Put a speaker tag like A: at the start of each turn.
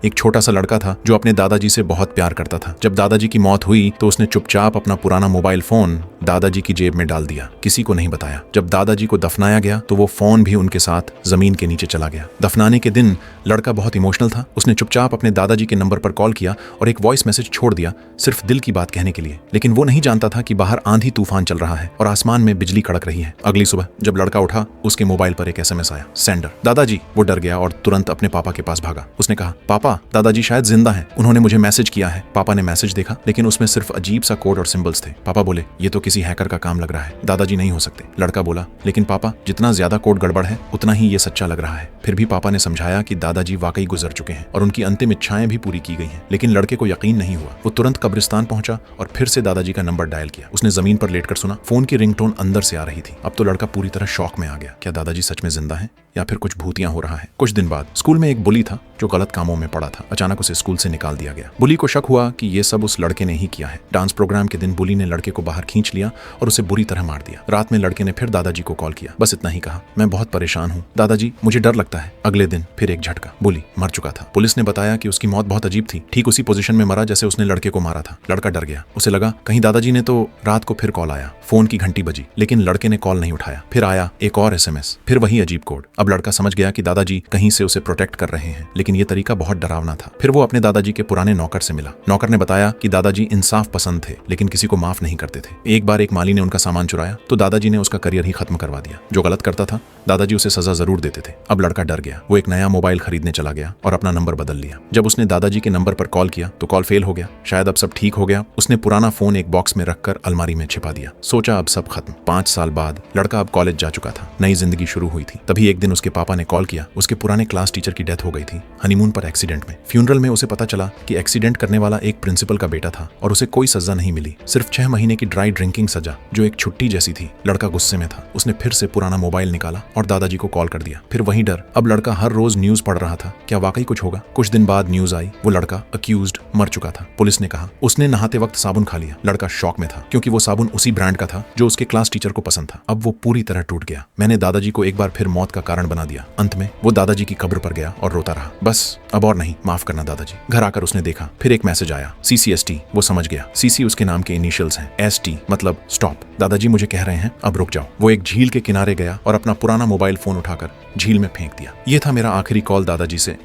A: एक छोटा सा लड़का था जो अपने दादाजी से बहुत प्यार करता था। जब दादाजी की मौत हुई तो उसने चुपचाप अपना पुराना मोबाइल फोन दादाजी की जेब में डाल दिया, किसी को नहीं बताया। जब दादाजी को दफनाया गया तो वो फोन भी उनके साथ जमीन के नीचे चला गया। दफनाने के दिन लड़का बहुत इमोशनल था। उसने चुपचाप अपने दादाजी के नंबर पर कॉल किया और एक वॉइस मैसेज छोड़ दिया, सिर्फ दिल की बात कहने के लिए। लेकिन वो नहीं जानता था कि बाहर आंधी तूफान चल रहा है और आसमान में बिजली कड़क रही है। अगली सुबह जब लड़का उठा, उसके मोबाइल पर एक SMS आया, सेंडर दादाजी। वो डर गया और तुरंत अपने पापा के पास भागा। उसने कहा, पापा, दादाजी शायद जिंदा हैं, उन्होंने मुझे मैसेज किया है। पापा ने मैसेज देखा, लेकिन उसमें सिर्फ अजीब सा कोड और सिंबल्स थे। पापा बोले, ये तो किसी हैकर का काम लग रहा है, दादाजी नहीं हो सकते। लड़का बोला, लेकिन पापा, जितना ज्यादा कोड गड़बड़ है उतना ही ये सच्चा लग रहा है। फिर भी पापा ने समझाया कि दादाजी वाकई गुजर चुके हैं और उनकी अंतिम इच्छाएं भी पूरी की गई हैं। लेकिन लड़के को यकीन नहीं हुआ। वो तुरंत कब्रिस्तान पहुंचा और फिर से दादाजी का नंबर डायल किया। उसने जमीन पर लेटकर सुना। फोन की रिंगटोन अंदर से आ रही थी। अब तो लड़का पूरी तरह शॉक में आ गया। क्या दादाजी सच में जिंदा हैं या फिर कुछ भूतियां हो रहा है? कुछ दिन बाद स्कूल में एक बुली था जो गलत कामों में पड़ा था। अचानक उसे स्कूल से निकाल दिया गया। बुली को शक हुआ कि ये सब उस लड़के ने ही किया है। डांस प्रोग्राम के दिन बुली ने लड़के को बाहर खींच लिया और उसे बुरी तरह मार दिया। रात में लड़के ने फिर दादाजी को कॉल किया, बस इतना ही कहा, मैं बहुत परेशान हूँ दादाजी, मुझे डर लगता है। अगले दिन फिर एक झटका, बुली मर चुका था। पुलिस ने बताया कि उसकी मौत बहुत अजीब थी, ठीक उसी पोजीशन में मरा जैसे उसने लड़के को मारा था। लड़का डर गया। उसे लगा कहीं दादाजी ने तो रात को फिर कॉल आया। फोन की घंटी बजी, लेकिन लड़के ने कॉल नहीं उठाया। फिर आया एक और SMS, फिर वही अजीब कोड। अब लड़का समझ गया कि दादाजी कहीं से उसे प्रोटेक्ट कर रहे हैं, लेकिन ये तरीका बहुत डरावना था। फिर वो अपने दादाजी के पुराने नौकर से मिला। नौकर ने बताया कि दादाजी इंसाफ पसंद थे, लेकिन किसी को माफ नहीं करते थे। एक बार एक माली ने उनका सामान चुराया तो दादाजी ने उसका करियर ही खत्म करवा दिया। जो गलत करता था दादाजी उसे सजा जरूर देते थे। अब लड़का डर गया। वो एक नया मोबाइल खरीदने चला गया और अपना नंबर बदल लिया। जब उसने दादाजी के नंबर पर कॉल किया तो कॉल फेल हो गया। शायद अब सब ठीक हो गया। उसने पुराना फोन एक बॉक्स में रखकर अलमारी में छिपा दिया। सोचा अब सब खत्म। 5 साल बाद लड़का अब कॉलेज जा चुका था। नई जिंदगी शुरू हुई थी। तभी एक दिन उसके पापा ने कॉल किया। उसके पुराने क्लास टीचर की डेथ हो गई थी, हनीमून पर एक्सीडेंट में। फ्यूनरल में उसे पता चला कि एक्सीडेंट करने वाला एक प्रिंसिपल का बेटा था और उसे कोई सजा नहीं मिली, सिर्फ 6 महीने की ड्राई ड्रिंकिंग सजा, जो एक छुट्टी जैसी थी। लड़का गुस्से में था। उसने फिर से पुराना मोबाइल निकाला और दादाजी को कॉल कर दिया। फिर वही डर। अब लड़का हर रोज न्यूज पढ़ रहा था, क्या वाकई कुछ होगा? कुछ दिन बाद न्यूज आई, वो लड़का अक्यूज्ड मर चुका था। पुलिस ने कहा उसने नहाते वक्त साबुन खा लिया। लड़का शॉक में था, क्योंकि वो साबुन उसी ब्रांड का था जो उसके क्लास टीचर को पसंद था। अब वो पूरी तरह टूट गया। मैंने दादाजी को एक बार फिर मौत का कारण बना दिया। अंत में वो दादाजी की कब्र पर गया और रोता रहा, बस अब और नहीं, माफ करना दादाजी। घर आकर उसने देखा, फिर एक मैसेज आया, CCST। वो समझ गया, CC उसके नाम के इनिशियल्स हैं, ST मतलब स्टॉप। दादाजी मुझे कह रहे हैं अब रुक जाओ। वो एक झील के किनारे गया और अपना पुराना मोबाइल फोन उठाकर झील में फेंक दिया। ये था मेरा आखिरी कॉल दादाजी से।